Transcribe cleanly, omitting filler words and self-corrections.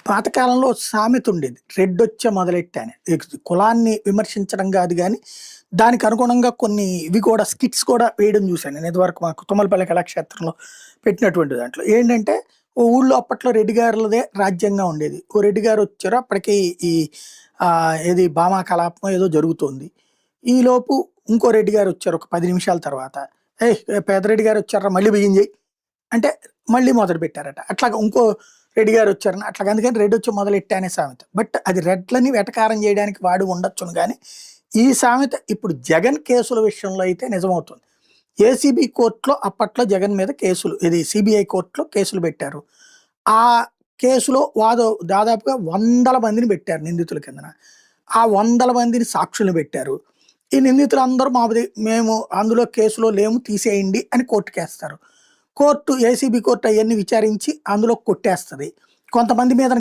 పాతకాలంలో సామెత ఉండేది. రెడ్డొచ్చే మొదలెట్టా అని. కులాన్ని విమర్శించడం గాదు గానీ, దానికి అనుగుణంగా కొన్ని ఇవి కూడా స్కిట్స్ కూడా వేయడం చూశాను. నేను ఇదివరకు మాకు తుమ్మలపల్లి కళాక్షేత్రంలో పెట్టినటువంటి దాంట్లో. ఏంటంటే, ఓ ఊళ్ళో అప్పట్లో రెడ్డి గారులదే రాజ్యంగా ఉండేది. ఓ రెడ్డి గారొచ్చారు. అప్పటికి ఈ ఏది భామా కలాపమో ఏదో జరుగుతోంది. ఈలోపు ఇంకో రెడ్డి గారొచ్చారు ఒక 10 నిమిషాల తర్వాత. "ఏయ్! పెదరెడ్డి గారొచ్చార్రా మళ్ళీ బిగిన్ చెయ్యి" అంటే మళ్ళీ మొదలుపెట్టారట. అట్లాగా ఇంకో రెడ్డి గారొచ్చారని అట్లాగా అందుకని రెడ్డొచ్చి మొదలెట్టా అనే సామెత. బట్ అది రెడ్లని వెటకారం చేయడానికి వాడి ఉండొచ్చును గానీ, ఈ సామెత ఇప్పుడు జగన్ కేసుల విషయంలో అయితే నిజమవుతుంది. ఏసీబీ కోర్ట్‌లో అప్పట్లో జగన్ మీద కేసులు ఇది సీబీఐ కోర్ట్‌లో కేసులు పెట్టారు. ఆ కేసులో దాదాపుగా వందల మందిని పెట్టారు నిందితుల కిందన. ఆ వందల మందిని సాక్షుల్ని పెట్టారు. ఈ నిందితులందరూ మేము అందులో కేసులో లేము తీసేయండి అని కోర్టుకేస్తారు. కోర్టు ఏసీబీ కోర్టు అయన్నీ విచారించి అందులో కొట్టేస్తది. కొంతమంది మీద